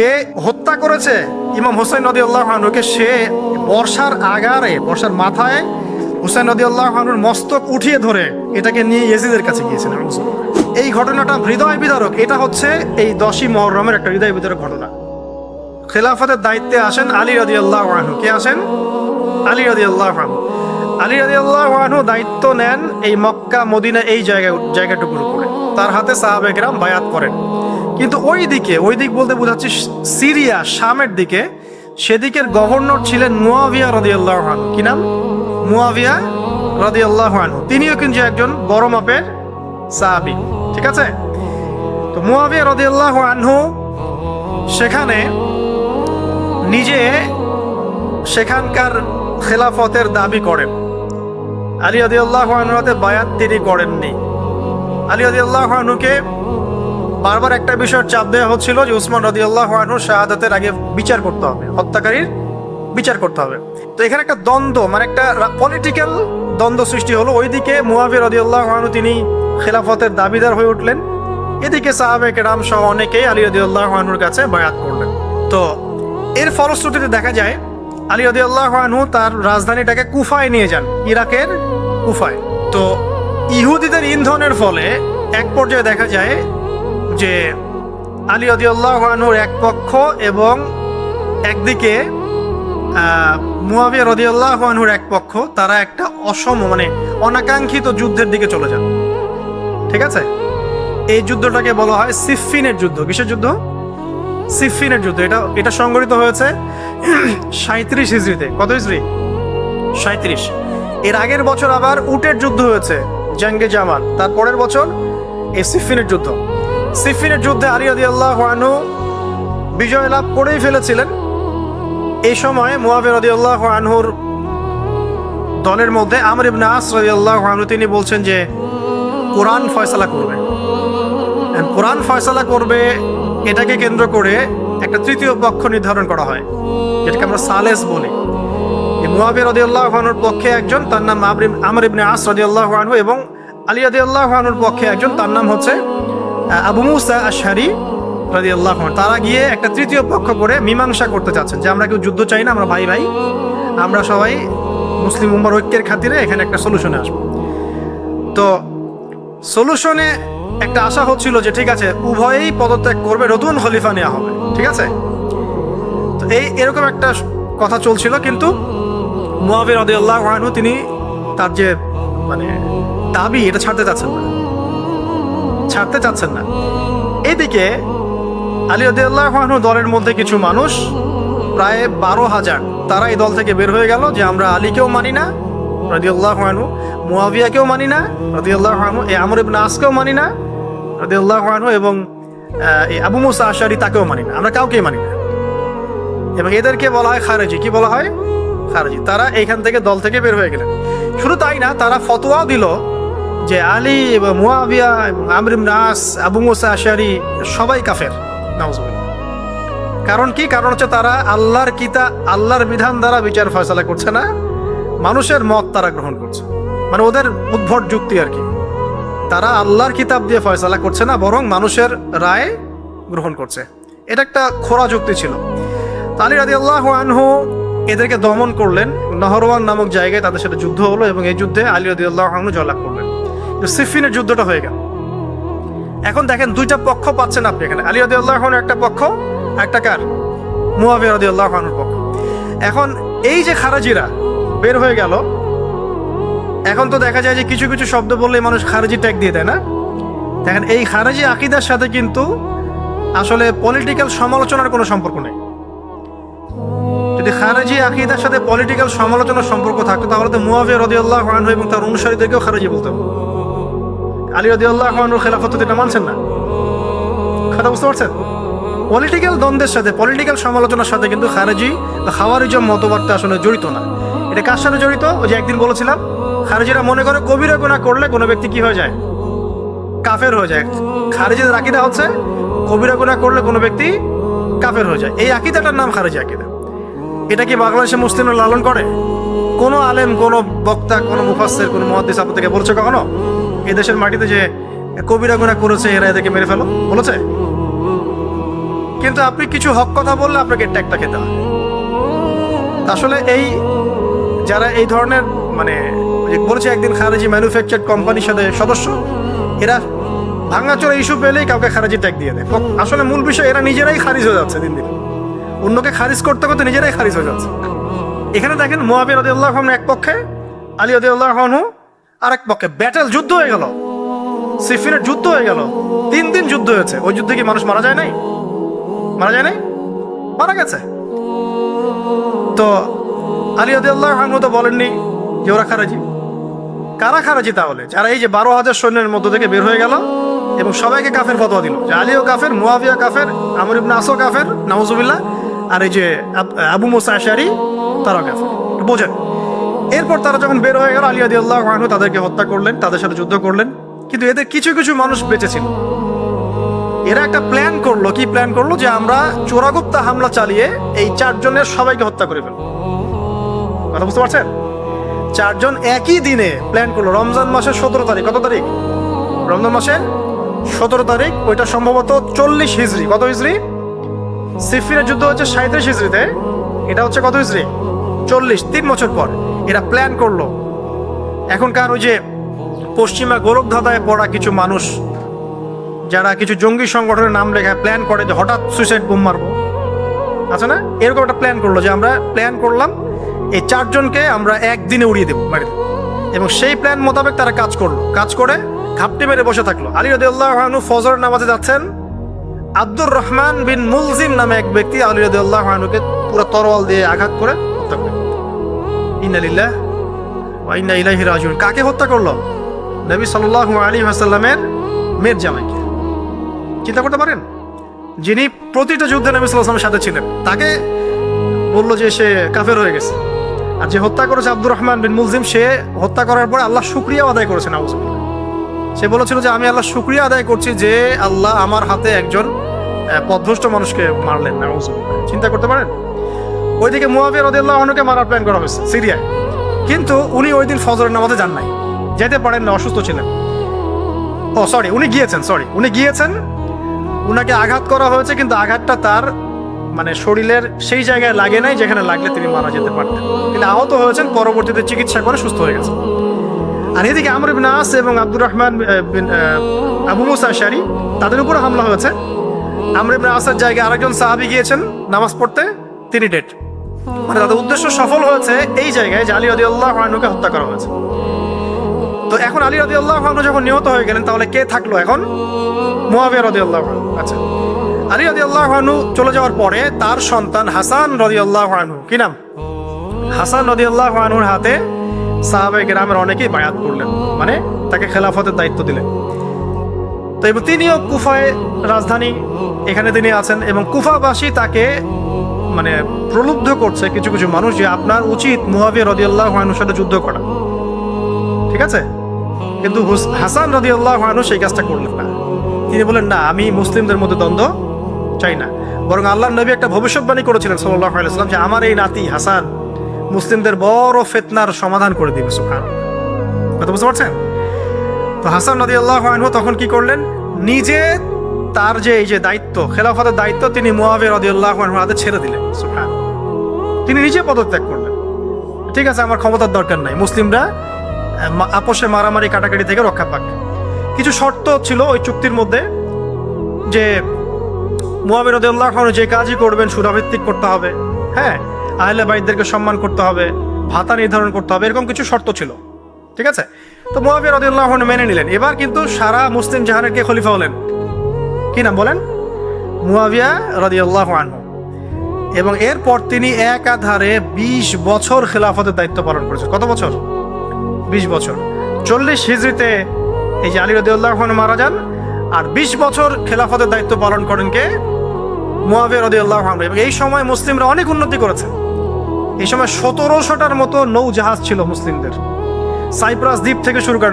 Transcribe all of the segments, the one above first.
সে হত্যা করেছে ইমাম হোসেন রাদিয়াল্লাহু আনহুকে। সে বর্ষার আগারে, বর্ষার মাথায় হুসেন রাদিয়াল্লাহু আনহুর মস্তক উঠিয়ে ধরে এটাকে নিয়ে ইয়েজিদের কাছে গিয়েছেন। এই ঘটনাটা হৃদয় বিদারক। এটা হচ্ছে এই 10ই মুহররমের একটা হৃদয় বিদারক ঘটনা। খেলাফতের দায়িত্বে আসেন আলী রাদিয়াল্লাহু আনহু। কে আসেন? আলী রাদিয়াল্লাহু আনহু। আলী রাদিয়াল্লাহু আনহু দায়িত্ব নেন এই মক্কা মদিনা এই জায়গাটুকুর উপরে। তার হাতে সাহাবায়ে কেরাম বায়াত করেন। কিন্তু ওই দিক বলতে বোঝাচ্ছে সিরিয়া, শামের দিকে, সেদিকের গভর্নর ছিলেন মুয়াবিয়া রাদিয়াল্লাহু আনহু। কি নাম? মুয়াবিয়া রাদিয়াল্লাহু আনহু। তিনিও কিন্তু একজন বড় মাপের সাহাবী। ঠিক আছে? তো মুয়াবিয়া রাদিয়াল্লাহু আনহু সেখানে নিজে সেখানকার খেলাফতের দাবি করেন। আলী রাদিয়াল্লাহু আনহুর হাতে বায়াত তিনি করেননি। আলী রাদিয়াল্লাহু আনহুকে বারবার একটা বিষয়ের চাপ দেওয়া হচ্ছিল যে উসমান রাদিয়াল্লাহু আনহু শাহাদাতের আগে বিচার করতে হবে, হত্যাকারীর বিচার করতে হবে। তো এখানে একটা দ্বন্দ্ব, মানে একটা পলিটিক্যাল দ্বন্দ্ব সৃষ্টি হলো। ওইদিকে মুয়াবিয়া রাদিয়াল্লাহু আনহু তিনি খেলাফতের দাবিদার হয়ে উঠলেন, এদিকে সাহাবায়ে কেরাম সহ অনেকেই আলী রাদিয়াল্লাহু আনহুর কাছে বায়াত করলেন। তো এর ফলশ্রুতিতে দেখা যায় আলী রাদিয়াল্লাহু আনহু তার রাজধানীটাকে কুফায় নিয়ে যান, ইরাকের কুফায়। তো ইহুদিদের ইন্ধনের ফলে এক পর্যায়ে দেখা যায় যে আলী রাদিয়াল্লাহু আনহুর এক পক্ষ এবং একদিকে মুয়াবিয়া রাদিয়াল্লাহু আনহুর এক পক্ষ, তারা একটা মানে অনাকাঙ্ক্ষিত যুদ্ধের দিকে চলে যান। ঠিক আছে? এই যুদ্ধটাকে বলা হয় সিফফিনের যুদ্ধ। কিসের যুদ্ধ? সিফফিনের যুদ্ধ। এটা সংঘটিত হয়েছে 37 হিজরিতে। কত হিজরি? 37। এর আগের বছর আবার উটের যুদ্ধ হয়েছে, জঙ্গে জামাল। তারপরের বছর এই সিফফিনের যুদ্ধ। সিফফিনের যুদ্ধে আলী রাদিয়াল্লাহু আনহু বিজয় লাভ করেই ফেলেছিলেন। এই সময় মুয়াবিয়া রাদিয়াল্লাহু আনহুর দলের মধ্যে আমর ইবনে আস রাদিয়াল্লাহু আনহু তিনি বলছেন যে কোরআন ফয়সালা করবে। কোরআন ফয়সালা করবে এটাকে কেন্দ্র করে একটা তৃতীয় পক্ষ নির্ধারণ করা হয়, যেটাকে আমরা সালেস বলি। মুয়াবিয়া রাদিয়াল্লাহু আনহুর পক্ষে একজন, তার নাম আমর ইবনে আস রাদিয়াল্লাহু আনহু, এবং আলী রাদিয়াল্লাহু আনহুর পক্ষে একজন, তার নাম হচ্ছে আবু মুসা আশআরী রাদিয়াল্লাহু আনহু। তারা গিয়ে একটা তৃতীয় পক্ষ করে মীমাংসা করতে চাচ্ছেন যে আমরা কেউ যুদ্ধ চাই না, আমরা ভাই ভাই, আমরা সবাই মুসলিম উম্মার ঐক্যের খাতিরে এখানে একটা সলিউশনে আসবো। তো সলিউশনে একটা আশা হচ্ছিল যে ঠিক আছে, উভয়েই পদত্যাগ করবে, নতুন খলিফা নেওয়া হবে। ঠিক আছে? তো এরকম একটা কথা চলছিল। কিন্তু মুয়াবিয়া রাদিয়াল্লাহু আনহু তিনি তার যে মানে দাবি, এটা ছাড়তে চাচ্ছেন না। এইদিকে আলী রাদিয়াল্লাহু আনহু দলের মধ্যে কিছু মানুষ, প্রায় 12,000, তারা এই দল থেকে বের হয়ে গেল যে আমরা আলীকেও মানি না রাদিয়াল্লাহু আনহু, মুয়াবিয়াকেও মানি না রাদিয়াল্লাহু আনহু, এই আমর ইবনে আসকেও মানি না রাদিয়াল্লাহু আনহু, এবং এই আবু মুসা আশআরী তাকেও মানি না, আমরা কাউকেই মানি না। এবং এদেরকে বলা হয় খারেজি। কি বলা হয়? খারেজি। তারা এইখান থেকে দল থেকে বের হয়ে গেলেন। শুধু তাই না, তারা ফতোয়াও দিল যে আলী এবং মুয়াবিয়া এবং আমর ইবনে আস, আবু মুসা আশআরী সবাই কাফের। নাউজুবিল্লাহ। কারণ কি? কারণ হচ্ছে তারা আল্লাহর বিধান দ্বারা বিচার ফয়সালা করছে না, মানুষের মত তারা গ্রহণ করছে। মানে ওদের উদ্ভট যুক্তি আর কি। তারা আল্লাহর কিতাব দিয়ে ফয়সালা করছে না, বরং মানুষের রায় গ্রহণ করছে। এটা একটা খোরা যুক্তি ছিল। আলী রাদিয়াল্লাহু আনহু এদেরকে দমন করলেন। নহরওয়ান নামক জায়গায় তাদের সাথে যুদ্ধ হলো, এবং এই যুদ্ধে আলী রাদিয়াল্লাহু আনহু জয়লাভ করলেন। সিফফিনের যুদ্ধটা হয়ে গেল। এখন দেখেন দুইটা পক্ষ পাচ্ছেন আপনি এখানে, আলী রাদিয়াল্লাহু আনহু একটা পক্ষ, একটা কার? মুয়াবিয়া রাদিয়াল্লাহু আনহুর পক্ষ। এখন এই যে খারাজিরা বের হয়ে গেল, এখন তো দেখা যায় যে কিছু কিছু শব্দ বললে মানুষ খারেজি ট্যাগ দিয়ে দেয় না। দেখেন এই খারেজি আকীদার সাথে কিন্তু আসলে পলিটিক্যাল সমালোচনার কোনো সম্পর্ক নেই। যদি খারেজি আকীদার সাথে পলিটিক্যাল সমালোচনার সম্পর্ক থাকতো তাহলে তো মুয়াবিয়া রাদিয়াল্লাহু আনহু এবং তার অনুসারীদেরকেও খারেজি বলতো। আলী রাদিয়াল্লাহু আনহুর খেলাফত এটা মানছেন না। কথা বুঝতে পারছেন? পলিটিক্যাল দ্বন্দ্বের সাথে, পলিটিক্যাল সমালোচনার সাথে কিন্তু খারেজি বা খাওয়ারিজম মতবাদটা আসলে জড়িত না। এটা কার সাথে জড়িত? ওই যে একদিন বলেছিলাম, খারেজিরা মনে করে কবিরা গুনাহ করলে কোনো ব্যক্তি কি হয়ে যায়? কাফের হয়ে যায়। খারেজিদের আকীদা হচ্ছে কবিরা গুনাহ করলে কোনো ব্যক্তি কাফের হয়ে যায়। এই আকীদাটার নাম খারেজি আকীদা। এটা কি বাংলাদেশে মুসলিমরা লালন করে? কোনো আলেম, কোনো বক্তা, কোনো মুফাসসির, কোনো মুহাদ্দিস আপনাদেরকে বলছে কখনো এই দেশের মাটিতে যে কবিরা গুনাহ করেছে এরা এদেরকে মেরে ফেলো? বলেছে? কিন্তু আপনি কিছু হক কথা বললে আপনাকে ট্যাগটা খেতে হয়। আসলে এই যারা এই ধরনের মানে বলেছে একদিন খারেজি ম্যানুফ্যাকচার কোম্পানির সাথে সদস্য, এরা ভাঙাচোরা ইস্যু পেলেই কাউকে খারেজি ট্যাগ দিয়ে দেয়। আসলে মূল বিষয় এরা নিজেরাই খারিজ হয়ে যাচ্ছে দিন দিন, অন্যকে খারিজ করতে করতে নিজেরাই খারিজ হয়ে যাচ্ছে। এখানে দেখেন মুআবিয়া রাদিয়াল্লাহু আনহু এক পক্ষে, আলী রাদিয়াল্লাহু আনহু আরেক পক্ষে, ব্যাটেল যুদ্ধ হয়ে গেল, সিফিনের যুদ্ধ হয়ে গেল, 3 দিন যুদ্ধ হয়েছে। ওই যুদ্ধে কি মানুষ মারা যায় নাই? মারা যায় নাই? মারা গেছে। তো আলী রাদিয়াল্লাহু আনহু তো বলেননি যে ওরা খারাজি। কারা খারাজি তাহলে? যারা এই যে 12,000 সৈন্যের মধ্য থেকে বের হয়ে গেল এবং সবাইকে কাফের ফতোয়া দিল যে আলীও কাফের, মুআবিয়া কাফের, আমর ইবনে আসও কাফের, নাউজুবিল্লাহ, আর এই যে আবু মুসা আশআরী তারা কাফের। বোঝেন, এরপর তারা যখন বের হয়ে গেল, আলী রাদিয়াল্লাহু আনহু তাদেরকে হত্যা করলেন, তাদের সাথে যুদ্ধ করলেন। কিন্তু এদের কিছু কিছু মানুষ বেঁচে ছিল। এরা একটা প্ল্যান করলো। কি প্ল্যান করলো? যে আমরা চোরাগুপ্তা হামলা চালিয়ে এই 4 জনের সবাইকে হত্যা করে ফেলবো। কথা বুঝতে পারছেন? 4 জন একই দিনে প্ল্যান করলো। রমজান মাসের 17 তারিখ। কত তারিখ? রমজান মাসের 17 তারিখ। ওইটা সম্ভবত 40 হিজরি। কত হিজরি? সিফিনের যুদ্ধ হচ্ছে 37 হিজরিতে, এটা হচ্ছে কত হিজরি? 40, 3 বছর পর এরা প্ল্যান করলো। এখনকার ওই যে পশ্চিমা গোরখধাঁধায় পড়া কিছু মানুষ যারা কিছু জঙ্গি সংগঠনের নাম লেখা প্ল্যান করে যে হঠাৎ সুইসাইড বোম মারবো, আছে না? এরকম একটা প্ল্যান করলো যে আমরা প্ল্যান করলাম এই 4 জনকে আমরা একদিনে উড়িয়ে দেবো বাড়িতে। এবং সেই প্ল্যান মোতাবেক তারা কাজ করলো। কাজ করে ঘাপটি মেরে বসে থাকলো। আলী রাদিয়াল্লাহু আনহু ফজর নামাজে যাচ্ছেন, আব্দুর রহমান বিন মুলজিম নামে এক ব্যক্তি আলী রাদিয়াল্লাহু আনহুকে পুরো তরোয়াল দিয়ে আঘাত করে হত্যা করে। ইন্না লিল্লাহি ওয়া ইন্না ইলাইহি রাজিউন। কাকে হত্যা করলো? নবী সাল্লাল্লাহু আলাইহি ওয়াসাল্লামের মেয়ের জামাইকে। চিন্তা করতে পারেন, যিনি প্রতিটা যুদ্ধে নবী সাল্লাল্লাহু আলাইহি ওয়াসাল্লামের সাথে ছিলেন, তাকে বললো যে সে কাফের হয়ে গেছে। আর যে হত্যা করেছে আব্দুর রহমান বিন মুলজিম, সে হত্যা করার পরে আল্লাহ শুকরিয়া আদায় করেছে। নাউজুবিল্লাহ। সে বলেছিল যে আমি আল্লাহ শুকরিয়া আদায় করছি যে আল্লাহ আমার হাতে একজন পথভ্রষ্ট মানুষকে মারলেন। নাউজুবিল্লাহ। চিন্তা করতে পারেন। ওইদিকে মুআবিয়া রাদিয়াল্লাহু আনহুকে মারার প্ল্যান করা হয়েছে সিরিয়ায়, কিন্তু উনি ওই দিন ফজরের নামাজে যান নাই, যেতে পারেন না, অসুস্থ ছিলেন। উনি গিয়েছেন, উনাকে আঘাত করা হয়েছে, কিন্তু আঘাতটা তার মানে শরীরের সেই জায়গায় লাগে নাই যেখানে লাগলে তিনি মারা যেতে পারতেন। তিনি আহত হয়েছেন, পরবর্তীতে চিকিৎসা করে সুস্থ হয়ে গেছেন। আর এদিকে আমর ইবনে আস এবং আব্দুর রহমান আবু মুসা আশআরী, তাদের উপরে হামলা হয়েছে। আমর ইবনে আসের জায়গায় আরেকজন সাহাবী গিয়েছেন নামাজ পড়তে, তিনি ডেড। মানে তাদের উদ্দেশ্য সফল হয়েছে এই জায়গায় যে আলী রাদিয়াল্লাহু আনহুকে হত্যা করা হয়েছে। তো এখন আলী রাদিয়াল্লাহু আনহু যখন নিহত হয়ে গেলেন, তাহলে কে থাকলো এখন? মুআবিয়া রাদিয়াল্লাহু আনহু। আচ্ছা, আলী রাদিয়াল্লাহু আনহু চলে যাওয়ার পরে তার সন্তান হাসান রাদিয়াল্লাহু আনহু, কি নাম? হাসান রাদিয়াল্লাহু আনহুর হাতে সাহাবায়ে কেরামের অনেকেই বায়াত করলেন, মানে তাকে খেলাফতের দায়িত্ব দিলেন। তো এবং তিনিও কুফায় রাজধানী, এখানে তিনি আছেন এবং কুফাবাসী তাকে মানে প্রলুব্ধ করছে কিছু কিছু মানুষ যে আপনার উচিত মুআবিয়া রাদিয়াল্লাহু আনহুর সাথে যুদ্ধ করা, ঠিক আছে? কিন্তু হাসান রাদিয়াল্লাহু আনহু সেই কাজটা করলেন না। তিনি বলেন না, আমি মুসলিমদের মধ্যে দ্বন্দ্ব চাই না, বরং আল্লাহর নবী একটা ভবিষ্যৎবাণী করেছিলেন সাল্লাল্লাহু আলাইহি ওয়াসাল্লাম যে আমার এই নাতি হাসান মুসলিমদের বড় ফিতনার সমাধান করে দিবে। সুবহানাল্লাহ। কথা বুঝতে পারছেন? তো হাসান রাদিয়াল্লাহু আনহু তখন কি করলেন? নিজে তার যে এই যে দায়িত্ব, খেলাফতের দায়িত্ব, তিনি মুআবিয়া রাদিয়াল্লাহু আনহুর হাতে ছেড়ে দিলেন। সুবহানাল্লাহ। তিনি নিজে পদত্যাগ করলেন। ঠিক আছে, আমার ক্ষমতার দরকার নাই, মুসলিমরা আপোষে মারামারি কাটাকাটি থেকে রক্ষা পাক। কিছু শর্ত ছিল ওই চুক্তির মধ্যে, যে মুআবিয়া রাদিয়াল্লাহু আনহু যে কাজই করবেন সুরাভিত্তিক করতে হবে, হ্যাঁ, আহলে বাইতদেরকে সম্মান করতে হবে, ভাতা নির্ধারণ করতে হবে, এরকম কিছু শর্ত ছিল। ঠিক আছে, তো মুআবিয়া রাদিয়াল্লাহু আনহু মেনে নিলেন। এবার কিন্তু সারা মুসলিম জাহানের কে খলিফা হলেন? কি নাম বলেন? মুআবিয়া রাদিয়াল্লাহু আনহু। এবং এরপর তিনি একাধারে 20 বছর খেলাফতের দায়িত্ব পালন করেছেন। কত বছর? 20 বছর। 40 হিজরিতে এই যে আলী রাদিয়াল্লাহু আনহু মারা যান, আর 20 বছর খেলাফতের দায়িত্ব পালন করেন কে? মুআবিয়া রাদিয়াল্লাহু আনহু। এবং এই সময় মুসলিমরা অনেক উন্নতি করেছে। এই সময় 1700টার মতো নৌ জাহাজ ছিল মুসলিমদের। সাইপ্রাস দ্বীপ থেকে শুরু করে,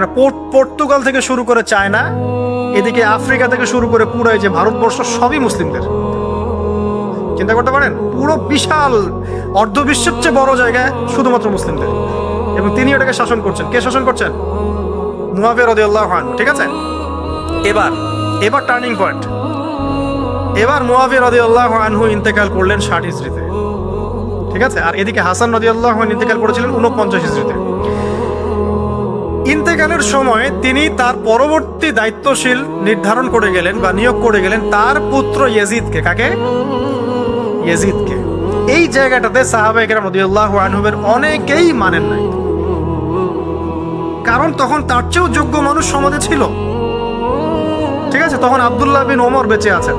পর্তুগাল থেকে শুরু করে চায়না, এদিকে আফ্রিকা থেকে শুরু করে পুরো এই যে ভারতবর্ষ, সবই মুসলিমদের। চিন্তা করতে পারেন, পুরো বিশাল অর্ধবিশ্বের চেয়ে বড় জায়গায় শুধুমাত্র মুসলিমদের, এবং তিনি এটাকে শাসন করছেন। কে শাসন করছেন? মুআবিয়া রাদিয়াল্লাহু আনহু। ঠিক আছে, এবার টার্নিং পয়েন্ট। এবার মুয়াবিয়া রাদিয়াল্লাহু আনহু ইন্তেকাল করলেন 60 হিজরিতে, ঠিক আছে। আর এদিকে হাসান রাদিয়াল্লাহু আনহু ইন্তেকাল করেছিলেন 49 হিজরিতে। ইন্তেকালের সময় তিনি তার পরবর্তী দায়িত্বশীল নির্ধারণ করে গেলেন বা নিয়োগ করে গেলেন তার পুত্র ইয়াজিদকে। কাকে? ইয়াজিদকে। এই জায়গাটাতে সাহাবায়ে কেরাম রাদিয়াল্লাহু আনহুমের অনেকেই মানেন নাই, কারণ তখন তার চেয়েও যোগ্য মানুষ সমাজে ছিল, ঠিক আছে। তখন আব্দুল্লাহ বিন ওমর বেঁচে আছেন,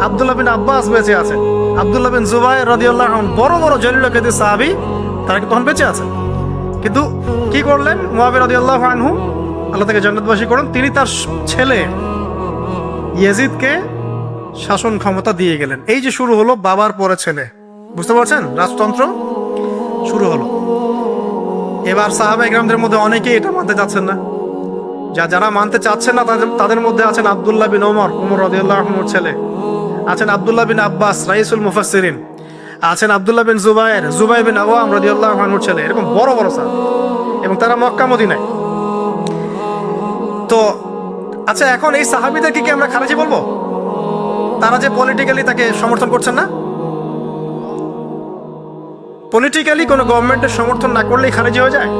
আব্দুল্লাহ বিন আব্বাস বেঁচে আছেন, আব্দুল্লাহ বিন জুবাইর রাদিয়াল্লাহু আনহু, বড় বড় জলিল কাদের সাহাবী, তারা তখন বেঁচে আছেন। কিন্তু কি করলেন মুয়াবিয়া রাদিয়াল্লাহু আনহু, আল্লাহ তাকে জান্নাতবাসী করুন, তিনি তার ছেলে ইয়াজিদকে শাসন ক্ষমতা দিয়ে গেলেন। এই যে শুরু হলো বাবার পরে ছেলে, বুঝতে পারছেন, রাজতন্ত্র শুরু হলো। এবার সাহাবায়ে কেরামদের মধ্যে অনেকেই এটা মানতে চাচ্ছেন না, যারা মানতে চাচ্ছেন না তাদের মধ্যে আছেন আব্দুল্লাহ বিন ওমর, ওমর রাদিয়াল্লাহু আনহুর ছেলে, আছেন আব্দুল্লাহ বিন আব্বাস রাইসুল মুফাসসিরিন, আছেন আব্দুল্লাহ বিন জুবাইর, জুবাইর বিন আওয়াম রাদিয়াল্লাহু আনহুর ছেলে, এরকম বড় বড় সাহাবী, এবং তারা মক্কা মদিনায়। তো আচ্ছা, এখন এই সাহাবীদেরকে কি আমরা খারেজি বলবো? তারা যে পলিটিক্যালি তাকে সমর্থন করছেন না, পলিটিক্যালি কোনো গভর্নমেন্টের সমর্থন না করলেই খারেজি হয়ে যায়?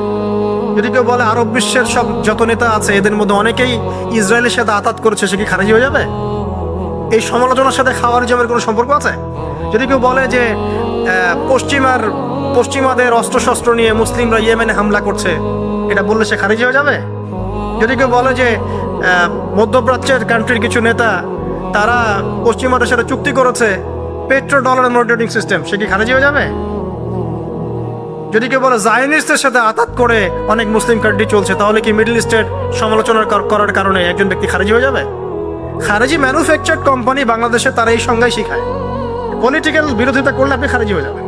যদি কেউ বলে আরব বিশ্বের সব যত নেতা আছে এদের মধ্যে অনেকেই ইসরায়েলের সাথে আতাত করেছে, সে কি খারেজি হয়ে যাবে? এই সমালোচনার সাথে খাওয়ারিজমের কোনো সম্পর্ক আছে? যদি কেউ বলে যে পশ্চিমাদের অস্ত্রশস্ত্র নিয়ে মুসলিমরা ইয়েমেনে হামলা করছে, এটা বললে সে খারিজি হয়ে যাবে? যদি কেউ বলে যে মধ্যপ্রাচ্যের কান্ট্রির কিছু নেতা তারা পশ্চিমাদের সাথে চুক্তি করেছে পেট্রো ডলার মনিটরিং সিস্টেম, সে কি খারিজি হয়ে যাবে? যদি কেউ বলে জায়নিস্টদের সাথে আতাত করে অনেক মুসলিম কান্ট্রি চলছে, তাহলে কি মিডল ইস্টের সমালোচনা করার কারণে একজন ব্যক্তি খারিজি হয়ে যাবে? খারেজি ম্যানুফ্যাকচার্ড কোম্পানি বাংলাদেশে তারা এই সংজ্ঞাই শিখায়, পলিটিক্যাল বিরোধিতা করলে আপনি খারিজি হয়ে যাবেন।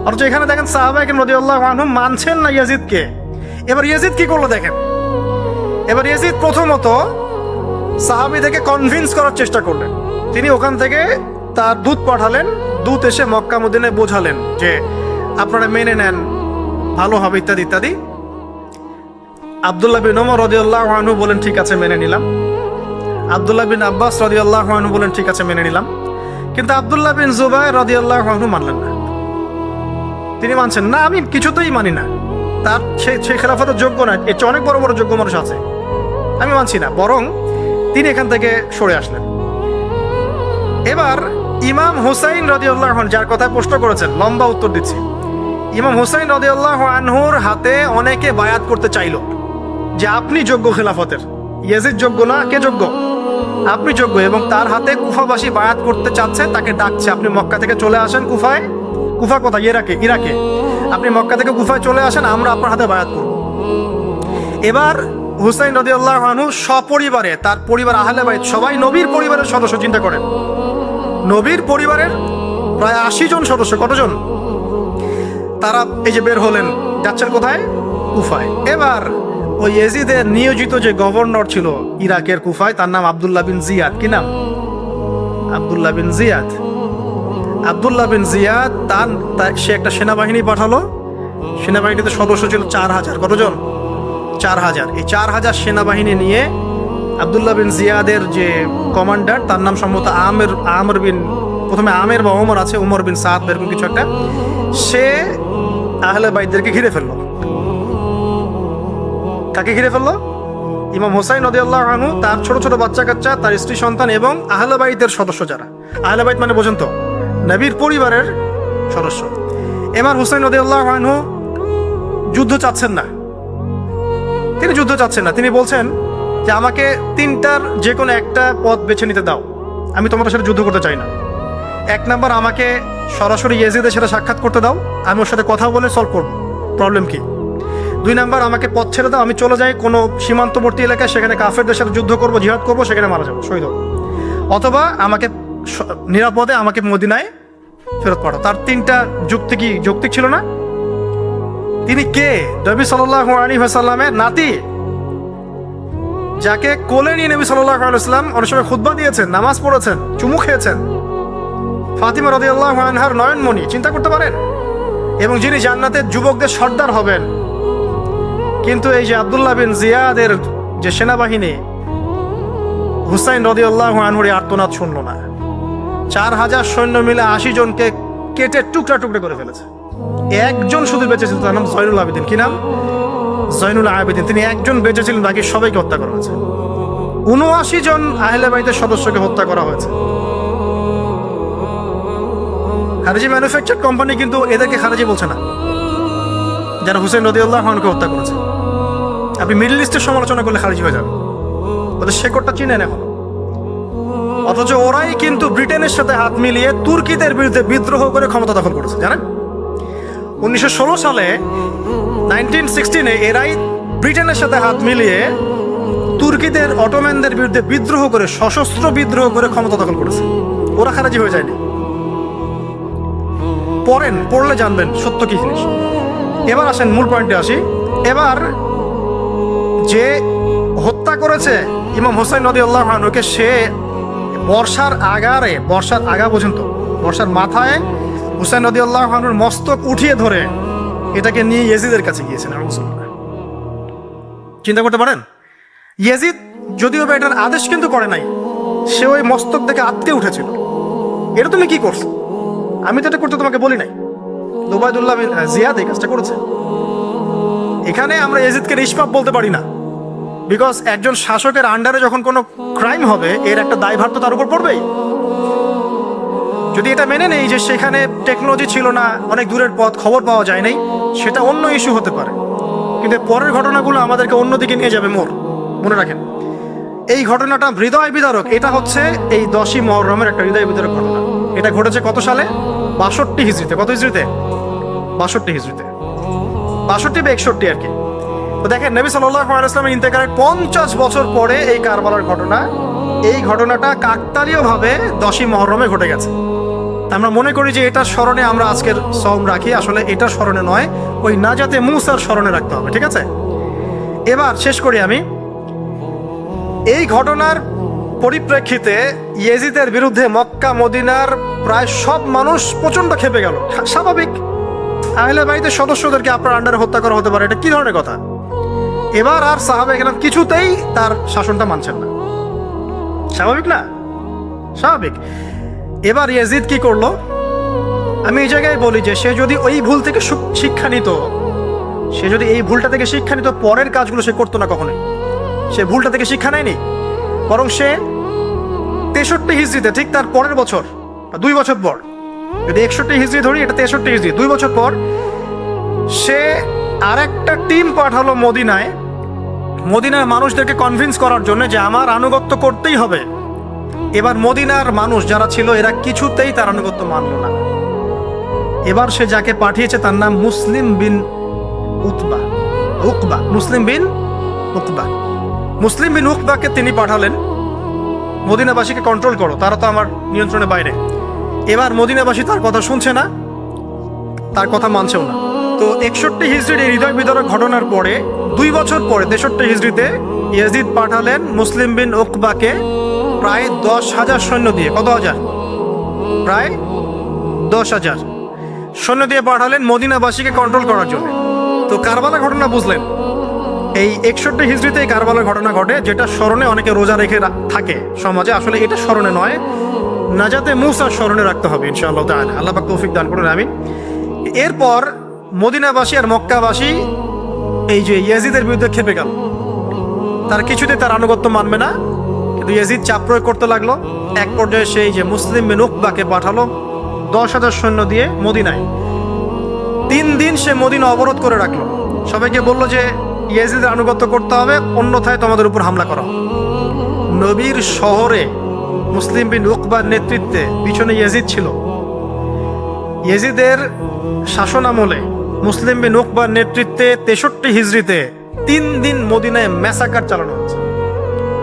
অথচ এখানে দেখেন সাহাবায়ে কেরাম রাদিয়াল্লাহু আনহুম মানছেন না ইয়াজিদকে। এবার ইয়াজিদ কি করলো দেখেন। এবার ইয়াজিদ প্রথমত সাহাবীদেরকে কনভিন্স করার চেষ্টা করলেন। তিনি ওখান থেকে তার দূত পাঠালেন, দূত এসে মক্কা মদিনায় বোঝালেন যে আপনারা মেনে নেন, ভালো হবে, ইত্যাদি ইত্যাদি। আব্দুল্লাহ বিন ওমর রাদিয়াল্লাহু আনহু বলেন ঠিক আছে মেনে নিলাম, আব্দুল্লাহ বিন আব্বাস রাদিয়াল্লাহু আনহু বলেন ঠিক আছে মেনে নিলাম। কিন্তু আব্দুল্লাহ বিন জুবাইর রাদিয়াল্লাহু আনহু মানলেন না। তিনি মানছেন না, আমি কিছুতেই মানি না, তার সেই খেলাফতের যোগ্য না, এর চেয়ে অনেক বড় বড় যোগ্য মানুষ আছে, আমি মানছি না। বরং তিনি এখান থেকে সরে আসলেন। এবার ইমাম হুসাইন রাদিয়াল্লাহু আনহু, যার কথা প্রশ্ন করেছেন, লম্বা উত্তর দিচ্ছি। ইমাম হুসাইন রাদিয়াল্লাহু আনহুর হাতে অনেকে বায়াত করতে চাইল যে আপনি যোগ্য খেলাফতের, ইয়াজিদ যোগ্য না, কে যোগ্য? আপনি যোগ্য। এবং তার হাতে কুফাবাসী বায়াত করতে চাচ্ছে, তাকে ডাকছে আপনি মক্কা থেকে চলে আসেন কুফায়। কুফা কোথায়? ইরাকে। আপনি মক্কা থেকে কুফায় চলে আসেন, আমরা আপনার হাতে বায়াত করব। এবার হুসাইন রাদিয়াল্লাহু আনহু সপরিবারে, তার পরিবার আহলে বাইত সবাই নবীর পরিবারের সদস্য, চিন্তা করেন, নবীর পরিবারের প্রায় 80 জন সদস্য, কতজন? তারা এই যে বের হলেন, যাচ্ছেন কোথায়? কুফায়। এবার ওই ইয়াজিদের নিয়োজিত যে গভর্নর ছিল ইরাকের কুফায়, তার নাম আব্দুল্লাহ বিন জিয়াদ। কি নাম? আব্দুল্লাহ বিন জিয়াদ। আব্দুল্লাহ বিন জিয়াদ সে একটা সেনাবাহিনী পাঠালো। সেনাবাহিনীতে সদস্য ছিল 4000। কতজন? 4000। এই 4000 সেনাবাহিনী নিয়ে আব্দুল্লাহ বিন জিয়াদের যে কমান্ডার, তার নাম সম্ভবত আমর বিন, প্রথমে আমের বা ওমর আছে, ওমর বিন সাদ এরকম কিছু একটা, সে আহলে বাইতদেরকে ঘিরে ফেললো। কাকে ঘিরে ফেললো? ইমাম হুসাইন রাদিয়াল্লাহু আনহু, তার ছোট ছোট বাচ্চা কাচ্চা, তার স্ত্রী সন্তান এবং আহলে বাইতের সদস্য যারা। আহলে বাইত মানে বোঝেন তো, নবীর পরিবারের সদস্য। এবার হুসাইন রাদিয়াল্লাহু আনহু যুদ্ধ চাচ্ছেন না, তিনি যুদ্ধ চাচ্ছেন না। তিনি বলছেন যে আমাকে 3টার যে কোনো একটা পথ বেছে নিতে দাও, আমি তোমাদের সাথে যুদ্ধ করতে চাই না। 1 নাম্বার, আমাকে সরাসরি ইয়াজিদের সাথে সাক্ষাৎ করতে দাও, আমি ওর সাথে কথা বলে সলভ করবো, প্রবলেম কি। 2 নাম্বার, আমাকে পথ ছেড়ে দাও, আমি চলে যাই কোনো সীমান্তবর্তী এলাকায়, সেখানে কাফেরদের সাথে যুদ্ধ করবো, জিহাদ করবো, সেখানে মারা যাবো, শহীদ হবো। অথবা আমাকে নিরাপদে আমাকে মদিনায় ফেরত পাঠাও। তার 3টা যুক্তি কি যৌক্তিক ছিল না? তিনি কে? নবী সাল্লাল্লাহু আলাইহি ওয়াসাল্লামের নাতি, যাকে কোলে নিয়ে নবী সাল্লাল্লাহু আলাইহি ওয়াসাল্লাম অনেক সময় খুতবা দিয়েছেন, নামাজ পড়েছেন, চুমু খেয়েছেন। ফাতিমা রাদিয়াল্লাহু আনহার নয়নমণি, চিন্তা করতে পারেন, এবং যিনি জান্নাতের যুবকদের সর্দার হবেন। কিন্তু এই যে আব্দুল্লাহ বিন জিয়াদের যে সেনাবাহিনী, হুসাইন রাদিয়াল্লাহু আনহুর আর্তনাদ শুনল না। 4000 সৈন্য মিলে 80 জনকে কেটে টুকরা টুকরা করে ফেলেছে। একজন শুধু বেঁচে ছিল, তার নাম জয়নুল আবেদিন। কি নাম? জয়নুল আবেদিন। তিনি একজন বেঁচে ছিলেন, বাকি সবাইকে হত্যা করা হয়েছে। 79 জন আহলে বাইতের সদস্যকে হত্যা করা হয়েছে। খারেজি ম্যানুফ্যাকচার কোম্পানি কিন্তু এদেরকে খারেজি বলছে না, যারা হুসেন রাদিয়াল্লাহু আনহুকে হত্যা করেছে। আপনি মিডল ইস্টের সমালোচনা করলে খারিজি হয়ে যাবে, ওদের শেকড়টা চিনেন এখন। অথচ ওরাই কিন্তু ব্রিটেনের সাথে হাত মিলিয়ে তুর্কিদের বিরুদ্ধে বিদ্রোহ করে ক্ষমতা দখল করেছে, জানেন? 1916 সালে 1916 এরাই ব্রিটেনের সাথে হাত মিলিয়ে তুর্কিদের, অটোম্যানদের বিরুদ্ধে বিদ্রোহ করে, সশস্ত্র বিদ্রোহ করে ক্ষমতা দখল করেছে। ওরা খারাজি হয়ে যায়নি। পড়লে জানবেন সত্য কি জিনিস। এবার আসেন মূল পয়েন্টে আসি। এবার যে হত্যা করেছে ইমাম হোসেন রাদিয়াল্লাহু আনহুকে, সে বর্ষার আগা পর্যন্ত, বর্ষার মাথায় হুসেন রাদিয়াল্লাহু আনহুর মস্তক উঠিয়ে ধরে এটাকে নিয়ে ইয়েজিদের কাছে গিয়েছেন। চিন্তা করতে পারেন, ইয়েজিদ যদিও বা এটার আদেশ কিন্তু করে নাই, সে ওই মস্তক থেকে আটকে উঠেছিল। এটা তুমি কি করছো? আমি তো এটা করতে তোমাকে বলি নাই। উবাইদুল্লাহ বিন জিয়াদ এই কাজটা করেছে। এখানে আমরা ইয়েজিদকে নিষ্পাপ বলতে পারি না, বিকজ একজন শাসকের আন্ডারে যখন কোনো ক্রাইম হবে, এর একটা দায়ভার তো তার উপর পড়বেই। যদি এটা মেনে নেই যে সেখানে টেকনোলজি ছিল না, অনেক দূরের পথ, খবর পাওয়া যায় নাই, সেটা অন্য ইস্যু হতে পারে। কিন্তু পরের ঘটনাগুলো আমাদেরকে অন্যদিকে নিয়ে যাবে। মনে রাখেন, এই ঘটনাটা হৃদয় বিদারক। এটা হচ্ছে এই 10ই মুহররমের একটা হৃদয় বিদারক ঘটনা। এটা ঘটেছে কত সালে? 62 হিজরিতে। কত হিজরিতে? 62 হিজরিতে, 62 বা 61 আর কি। তো দেখেন, নবী সাল্লাল্লাহু আলাইহি ওয়াসাল্লামের ইন্তেকালের 50 বছর পরে এই কারবালার ঘটনা, এই ঘটনাটা কাকতালীয়ভাবে 10ই মুহররমে ঘটে গেছে। আমরা মনে করি যে এটার স্মরণে আমরা আজকের সওম রাখি, আসলে এটার স্মরণে নয়, ওই নাজাতে মূসার স্মরণে রাখতে হবে। ঠিক আছে, এবার শেষ করি আমি। এই ঘটনার পরিপ্রেক্ষিতে ইয়েজিদের বিরুদ্ধে মক্কা মদিনার প্রায় সব মানুষ প্রচন্ড ক্ষেপে গেল। স্বাভাবিক, আহলে বাইতের সদস্যদেরকে আপনার আন্ডারে হত্যা করা হতে পারে, এটা কি ধরনের কথা? এবার আর সাহাবায়ে কেরাম কিছুতেই তার শাসনটা মানছেন না। স্বাভাবিক না? স্বাভাবিক। এবার ইয়েজিদ কি করলো? আমি এই জায়গায় বলি যে সে যদি ওই ভুল থেকে শিক্ষা নিত, সে যদি এই ভুলটা থেকে শিক্ষা নিত, পরের কাজগুলো সে করতো না কখনোই। সে ভুলটা থেকে শিক্ষা নেয়নি, বরং সে 63 হিজরিতে, ঠিক তার পরের বছর, 2 বছর পর, যদি 61 হিজরি ধরি, এটা 63 হিজরি, 2 বছর পর সে আরেকটা টিম পাঠালো মদিনায়, মদিনার মানুষদেরকে কনভিন্স করার জন্য যে আমার আনুগত্য করতেই হবে। এবার মদিনার মানুষ যারা ছিল, এরা কিছুতেই তার আনুগত্য মানল না। এবার সে যাকে পাঠিয়েছে তার নাম মুসলিম বিন উকবা। মুসলিম বিন উকবাকে তিনি পাঠালেন, মদিনাবাসীকে কন্ট্রোল করো, তারা তো আমার নিয়ন্ত্রণের বাইরে। এবার মদিনাবাসী তার কথা শুনছে না, তার কথা মানছেও না। তো 61 হিজরির এই হৃদয় বিদারক ঘটনার পরে 2 বছর পরে 63 হিজরিতে ইয়েজিদ পাঠালেন মুসলিম বিন উকবাকে প্রায় 10,000 সৈন্য দিয়ে। কত হাজার? প্রায় 10,000 সৈন্য দিয়ে পাঠালেন মদিনাবাসীকে কন্ট্রোল করার জন্য। তো কারবালা ঘটনা বুঝলেন, এই 61 হিজরিতে এই কারবালার ঘটনা ঘটে, যেটা স্মরণে অনেকে রোজা রেখে থাকে সমাজে। আসলে এটা স্মরণে নয়, নাজাতে মূসার স্মরণে রাখতে হবে ইনশাআল্লাহ তাআলা। আল্লাহ পাক তৌফিক দান করুন, আমিন। এরপর মদিনাবাসী আর মক্কাবাসী এই যে ইয়েজিদের বিরুদ্ধে খেপে গেল, তার কিছুতে তার আনুগত্য মানবে না, কিন্তু ইয়েজিদ চাপ প্রয়োগ করতে লাগলো। এক পর্যায়ে সেই যে মুসলিম বিন উকবাকে পাঠালো 10,000 সৈন্য দিয়ে মদিনায়। 3 দিন সে মদিনা অবরোধ করে রাখলো, সবাইকে বললো যে ইয়েজিদের আনুগত্য করতে হবে, অন্যথায় তোমাদের উপর হামলা করা হবে। নবীর শহরে মুসলিম বিন উকবার নেতৃত্বে পিছনে ইয়েজিদ ছিল। ইয়েজিদের শাসনামলে মুসলিম বিন উকবার নেতৃত্বে 63 হিজরিতে 3 দিন মদিনায় ম্যাসাকার চালানো হয়েছে।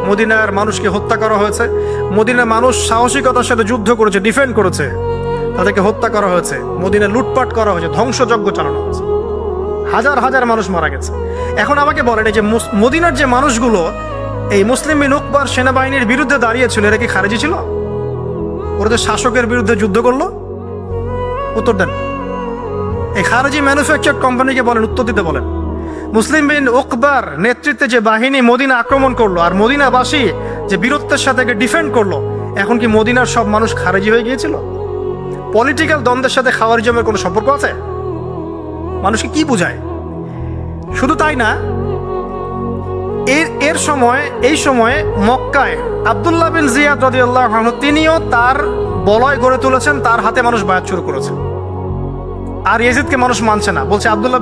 মদিনার মানুষকে হত্যা করা হয়েছে। মদিনার মানুষ সাহসিকতার সাথে যুদ্ধ করেছে, ডিফেন্ড করেছে, তাদেরকে হত্যা করা হয়েছে। মদিনায় লুটপাট করা হয়েছে, ধ্বংসযজ্ঞ চালানো হয়েছে, হাজার হাজার মানুষ মারা গেছে। এখন আমাকে বলেন, এই যে মদিনার যে মানুষগুলো এই মুসলিম বিন উকবার সেনাবাহিনীর বিরুদ্ধে দাঁড়িয়েছিল, এরা কি খারেজি ছিল? ওরা তো শাসকের বিরুদ্ধে যুদ্ধ করলো। উত্তর দেন। এই খারেজি ম্যানুফ্যাকচার কোম্পানিকে বলেন, উত্তর দিতে বলেন। মুসলিম বিন উকবার নেতৃত্বে যে বাহিনী মদিনা আক্রমণ করলো, আর মদিনাবাসী যে বীরত্বের সাথে ডিফেন্ড করলো, এখন কি মদিনার সব মানুষ খারেজি হয়ে গিয়েছিল? পলিটিক্যাল দ্বন্দ্বের সাথে খাওয়ারিজমের কোনো সম্পর্ক আছে? মানুষকে কি বোঝায়? শুধু তাই না, এই সময়ে মক্কায় আব্দুল্লাহ বিন জিয়াদ রাদিয়াল্লাহু আনহু তিনিও তার বলয় গড়ে তুলেছেন, তার হাতে মানুষ বায়াত শুরু করেছে। আর ইয়াজিদকে মানুষ মানছে না, বলছে আব্দুল্লাহ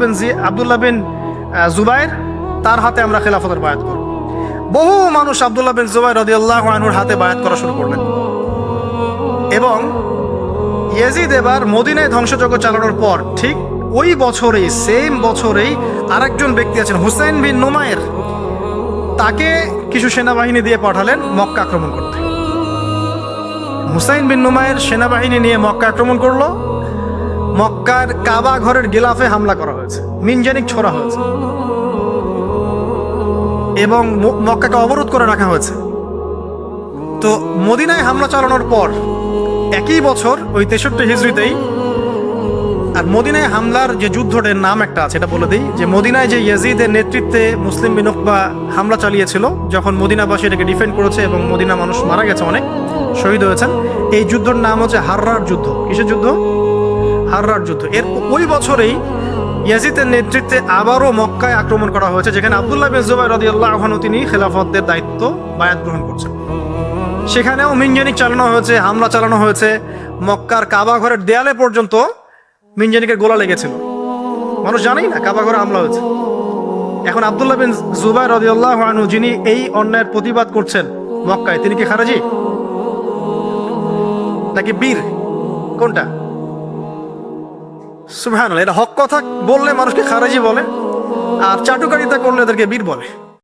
বিন জুবাইর তার হাতে আমরা খেলাফতের বায়াত করব। বহু মানুষ আব্দুল্লাহ বিন জুবাইর রাদিয়াল্লাহু আনহুর হাতে বায়াত করা শুরু করলেন। এবং ইয়াজিদ এবার মদিনায় ধ্বংসযজ্ঞ চালানোর পর ঠিক ওই বছরেই, সেম বছরেই আরেকজন ব্যক্তি আছেন হুসাইন বিন নুমায়ের, তাকে কিছু সেনাবাহিনী দিয়ে পাঠালেন মক্কা আক্রমণ করতে। হুসাইন বিন নুমায়ের সেনাবাহিনী নিয়ে মক্কা আক্রমণ করলো। মক্কার কাবা ঘরের গিলাফে হামলা করা হয়েছে, মিনজানিক ছোড়া হয়েছে এবং মক্কাকে অবরোধ করে রাখা হয়েছে। তো মদিনায় হামলা চালানোর পর একই বছর ওই 63 হিজরিতেই, আর মদিনায় হামলার যে যুদ্ধটার নাম একটা আছে এটা বলে দিই, যে মদিনায় যে ইয়াজিদের নেতৃত্বে মুসলিম বিন উকবা হামলা চালিয়েছিল, যখন মদিনাবাসী এটাকে ডিফেন্ড করেছে এবং মদিনা মানুষ মারা গেছে, অনেক শহীদ হয়েছেন, এই যুদ্ধের নাম হচ্ছে হাররার যুদ্ধ। কিসের যুদ্ধ? হাররার যুদ্ধ। এর ওই বছরেই ইয়াজিদের নেতৃত্বে আবারও মক্কায় আক্রমণ করা হয়েছে, যেখানে আব্দুল্লাহ বিন জুবাইর রাদিয়াল্লাহু আনহু তিনি খেলাফতের দায়িত্ব বায়াত গ্রহণ করছেন। সেখানেও মিনজানিক চালানো হয়েছে, হামলা চালানো হয়েছে। মক্কার কাবা ঘরের দেয়ালে পর্যন্ত মিনজানিকের গোলা লেগেছিল, মানুষ জানেই না কাবা ঘরে হামলা হয়েছে। এখন আব্দুল্লাহ বিন জুবাইর রাদিয়াল্লাহু আনহু যিনি এই অন্যায়ের প্রতিবাদ করছেন মক্কায়, তিনি কি খারেজি নাকি বীর? কোনটা? সুবহানাল্লাহ। এটা হক কথা বললে মানুষকে খারেজি বলে, আর চাটুকারিতা করলে এদেরকে বীর বলে।